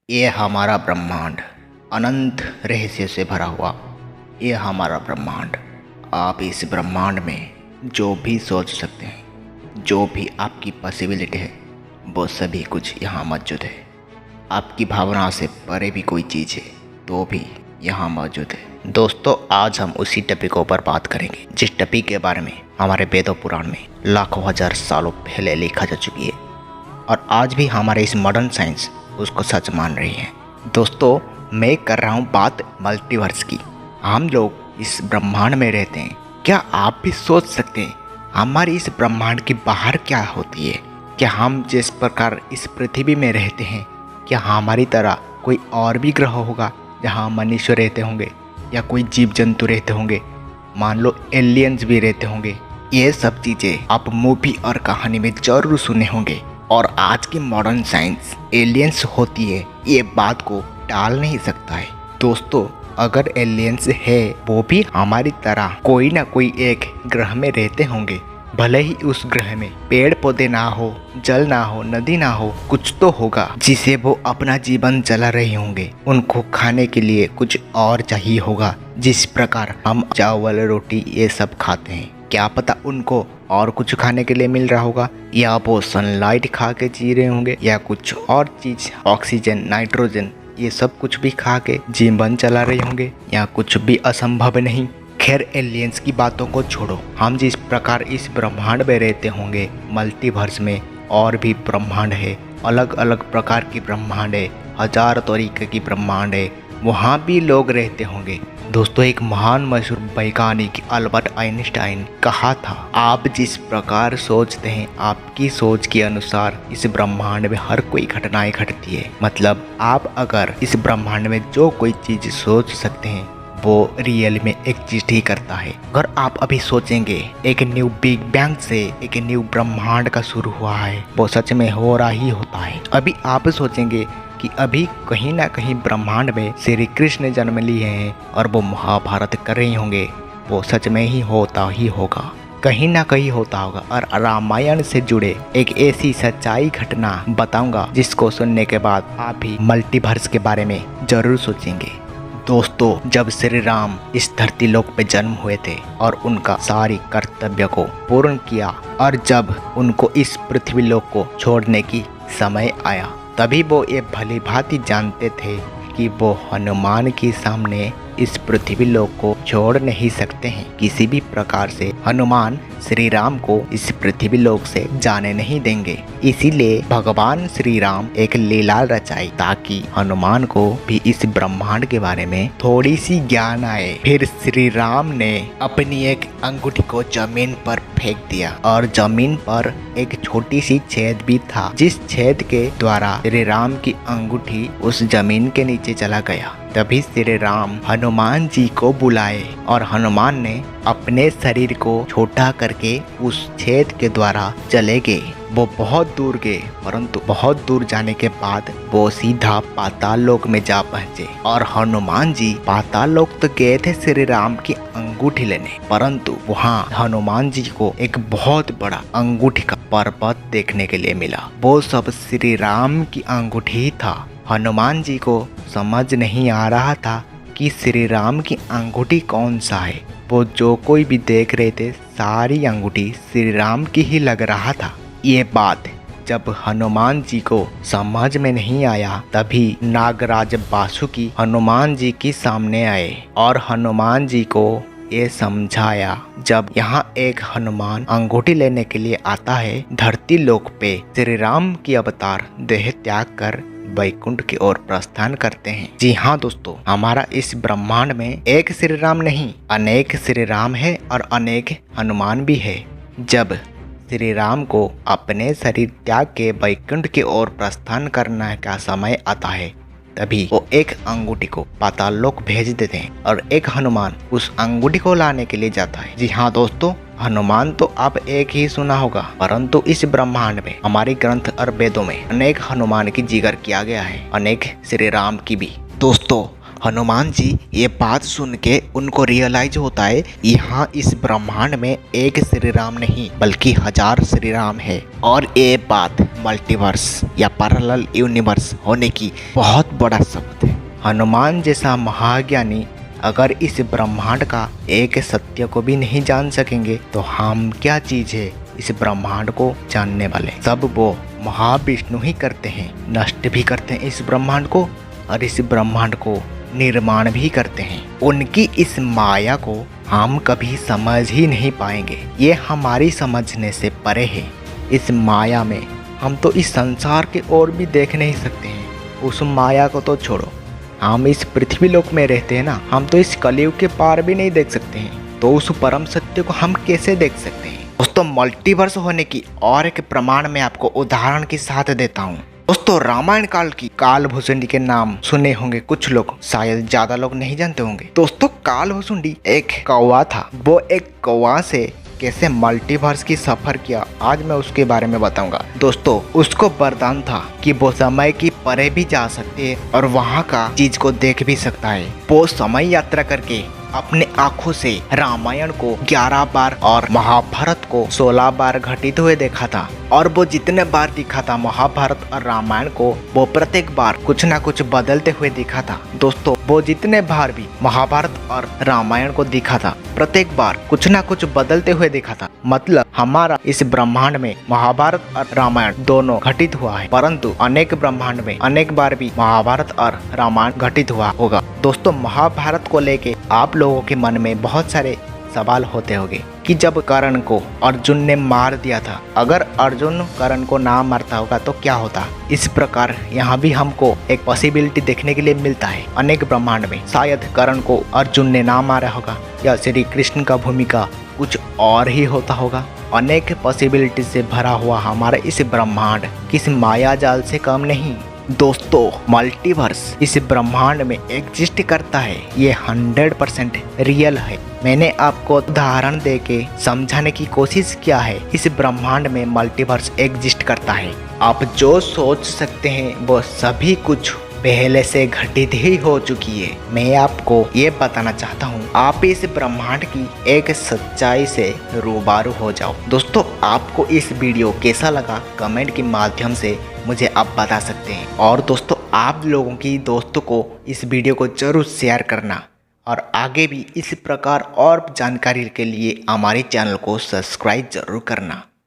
ये हमारा ब्रह्मांड अनंत रहस्य से भरा हुआ। ये हमारा ब्रह्मांड। आप इस ब्रह्मांड में जो भी सोच सकते हैं, जो भी आपकी पॉसिबिलिटी है, वो सभी कुछ यहाँ मौजूद है। आपकी भावना से परे भी कोई चीज़ है तो भी यहाँ मौजूद है। दोस्तों, आज हम उसी टॉपिक के ऊपर बात करेंगे जिस टॉपिक के बारे में हमारे वेदों पुराण में लाखों हजार सालों पहले लिखा जा चुकी है और आज भी हमारे इस मॉडर्न साइंस उसको सच मान रही है। दोस्तों, मैं कर रहा हूँ बात मल्टीवर्स की। हम लोग इस ब्रह्मांड में रहते हैं। क्या आप भी सोच सकते हैं हमारी इस ब्रह्मांड के बाहर क्या होती है? क्या हम जिस प्रकार इस पृथ्वी में रहते हैं, क्या हमारी तरह कोई और भी ग्रह होगा जहाँ मनुष्य रहते होंगे या कोई जीव जंतु रहते होंगे? मान लो एलियंस भी रहते होंगे। ये सब चीज़ें आप मूवी और कहानी में जरूर सुने होंगे और आज की मॉडर्न साइंस एलियंस होती है ये बात को टाल नहीं सकता है। दोस्तों, अगर एलियंस है वो भी हमारी तरह कोई ना कोई एक ग्रह में रहते होंगे। भले ही उस ग्रह में पेड़ पौधे ना हो, जल ना हो, नदी ना हो, कुछ तो होगा जिसे वो अपना जीवन चला रहे होंगे। उनको खाने के लिए कुछ और चाहिए होगा। जिस प्रकार हम चावल रोटी ये सब खाते हैं, क्या पता उनको और कुछ खाने के लिए मिल रहा होगा, या वो सनलाइट खा के जी रहे होंगे, या कुछ और चीज ऑक्सीजन, नाइट्रोजन ये सब कुछ भी खा के जीवन चला रहे होंगे, या कुछ भी असंभव नहीं। खैर, एलियंस की बातों को छोड़ो। हम जिस प्रकार इस ब्रह्मांड में रहते होंगे, मल्टीवर्स में और भी ब्रह्मांड है, अलग अलग प्रकार की ब्रह्मांड है, हजार तरीके की ब्रह्मांड है, वहाँ भी लोग रहते होंगे। दोस्तों, एक महान मशहूर वैज्ञानिक अल्बर्ट आइंस्टाइन कहा था, आप जिस प्रकार सोचते हैं आपकी सोच के अनुसार इस ब्रह्मांड में हर कोई घटनाएं घटती है। मतलब आप अगर इस ब्रह्मांड में जो कोई चीज सोच सकते हैं वो रियल में एग्जिस्ट ही करता है। अगर आप अभी सोचेंगे एक न्यू बिग बैंग से एक न्यू ब्रह्मांड का शुरू हुआ है, वो सच में हो रहा ही होता है। अभी आप सोचेंगे कि अभी कहीं ना कहीं ब्रह्मांड में श्री कृष्ण जन्म लिए हैं और वो महाभारत कर रहे होंगे, वो सच में ही होगा, कहीं ना कहीं होता होगा। और रामायण से जुड़े एक ऐसी सच्चाई घटना बताऊंगा जिसको सुनने के बाद आप भी मल्टीवर्स के बारे में जरूर सोचेंगे। दोस्तों, जब श्री राम इस धरती लोक पे जन्म हुए थे और उनका सारी कर्तव्य को पूर्ण किया और जब उनको इस पृथ्वी लोक को छोड़ने की समय आया, तभी वो ये भली भांति जानते थे कि वो हनुमान के सामने इस पृथ्वी लोक को छोड़ नहीं सकते हैं। किसी भी प्रकार से हनुमान श्री राम को इस पृथ्वी लोक से जाने नहीं देंगे। इसीलिए भगवान श्री राम एक लीला रचाई ताकि हनुमान को भी इस ब्रह्मांड के बारे में थोड़ी सी ज्ञान आए। फिर श्री राम ने अपनी एक अंगूठी को जमीन पर फेंक दिया और जमीन पर एक छोटी सी छेद भी था, जिस छेद के द्वारा श्री राम की अंगूठी उस जमीन के नीचे चला गया। तभी श्री राम हनुमान जी को बुलाए और हनुमान ने अपने शरीर को छोटा करके उस छेद के द्वारा चले गए। वो बहुत दूर गए, परंतु बहुत दूर जाने के बाद वो सीधा पाताल लोक में जा पहुंचे। और हनुमान जी पाताल लोक तो गए थे श्री राम की अंगूठी लेने, परंतु वहाँ हनुमान जी को एक बहुत बड़ा अंगूठी का पर्वत देखने के लिए मिला। वो सब श्री राम की अंगूठी था। हनुमान जी को समझ नहीं आ रहा था कि श्री राम की अंगूठी कौन सा है। वो जो कोई भी देख रहे थे, सारी अंगूठी श्री राम की ही लग रहा था। ये बात जब हनुमान जी को समझ में नहीं आया, तभी नागराज वासुकी हनुमान जी के सामने आए और हनुमान जी को ये समझाया, जब यहाँ एक हनुमान अंगूठी लेने के लिए आता है धरती लोक पे, श्री राम की अवतार देह त्याग कर वैकुंठ की ओर प्रस्थान करते हैं। जी हाँ दोस्तों, हमारा इस ब्रह्मांड में एक श्री राम नहीं, अनेक श्री राम है और अनेक हनुमान भी है। जब श्री राम को अपने शरीर त्याग के वैकुंठ की ओर प्रस्थान करने का समय आता है, तभी वो एक अंगूठी को पाताल लोक भेज देते हैं और एक हनुमान उस अंगूठी को लाने के लिए जाता है। जी हाँ दोस्तों, हनुमान तो आप एक ही सुना होगा, परंतु इस ब्रह्मांड में हमारे ग्रंथ और वेदों में अनेक हनुमान की जिक्र किया गया है, अनेक श्री राम की भी। दोस्तों, हनुमान जी ये बात सुन के उनको रियलाइज होता है यहाँ इस ब्रह्मांड में एक श्री राम नहीं बल्कि हजार श्री राम है। और ये बात मल्टीवर्स या पैरेलल यूनिवर्स होने की बहुत बड़ा शब्द है। हनुमान जैसा महाज्ञानी अगर इस ब्रह्मांड का एक सत्य को भी नहीं जान सकेंगे तो हम क्या चीज़ है इस ब्रह्मांड को जानने वाले। सब वो महाविष्णु ही करते हैं, नष्ट भी करते हैं इस ब्रह्मांड को और इस ब्रह्मांड को निर्माण भी करते हैं। उनकी इस माया को हम कभी समझ ही नहीं पाएंगे, ये हमारी समझने से परे है। इस माया में हम तो इस संसार के ओर भी देख नहीं सकते हैं, उस माया को तो छोड़ो, हम इस पृथ्वी लोक में रहते हैं ना, हम तो इस कलयुग के पार भी नहीं देख सकते हैं, तो उस परम सत्य को हम कैसे देख सकते हैं। दोस्तों मल्टीवर्स होने की और एक प्रमाण मैं आपको उदाहरण के साथ देता हूँ। दोस्तों रामायण काल की कालभूषुंडी के नाम सुने होंगे कुछ लोग, शायद ज्यादा लोग नहीं जानते होंगे। दोस्तों कालभूषुंडी एक कौवा था, वो एक कौवा से कैसे मल्टीवर्स की सफर किया आज मैं उसके बारे में बताऊंगा। दोस्तों उसको वरदान था कि वो समय की परे भी जा सकते है और वहाँ का चीज को देख भी सकता है। वो समय यात्रा करके अपने आंखों से रामायण को 11 बार और महाभारत को 16 बार घटित हुए देखा था और वो जितने बार दिखा था महाभारत और रामायण को, वो प्रत्येक बार कुछ ना कुछ बदलते हुए दिखा था। दोस्तों वो जितने बार भी महाभारत और रामायण को दिखा था प्रत्येक बार कुछ ना कुछ बदलते हुए दिखा था। मतलब हमारा इस ब्रह्मांड में महाभारत और रामायण दोनों घटित हुआ है, परंतु अनेक ब्रह्मांड में अनेक बार भी महाभारत और रामायण घटित हुआ होगा। दोस्तों महाभारत को लेके आप लोगों के मन में बहुत सारे सवाल होते होंगे कि जब कर्ण को अर्जुन ने मार दिया था, अगर अर्जुन कर्ण को ना मारता होगा तो क्या होता। इस प्रकार यहाँ भी हमको एक पॉसिबिलिटी देखने के लिए मिलता है अनेक ब्रह्मांड में, शायद कर्ण को अर्जुन ने ना मारा होगा या श्री कृष्ण का भूमिका कुछ और ही होता होगा। अनेक पॉसिबिलिटी से भरा हुआ हमारा इस ब्रह्मांड किस माया जाल से कम नहीं। दोस्तों मल्टीवर्स इस ब्रह्मांड में एग्जिस्ट करता है, ये 100% रियल है। मैंने आपको उदाहरण देके समझाने की कोशिश किया है, इस ब्रह्मांड में मल्टीवर्स एग्जिस्ट करता है। आप जो सोच सकते हैं वो सभी कुछ पहले से घटित ही हो चुकी है। मैं आपको ये बताना चाहता हूँ, आप इस ब्रह्मांड की एक सच्चाई से रूबरू हो जाओ। दोस्तों आपको इस वीडियो कैसा लगा कमेंट के माध्यम से मुझे आप बता सकते हैं। और दोस्तों आप लोगों की दोस्तों को इस वीडियो को जरूर शेयर करना और आगे भी इस प्रकार और जानकारी के लिए हमारे चैनल को सब्सक्राइब जरूर करना।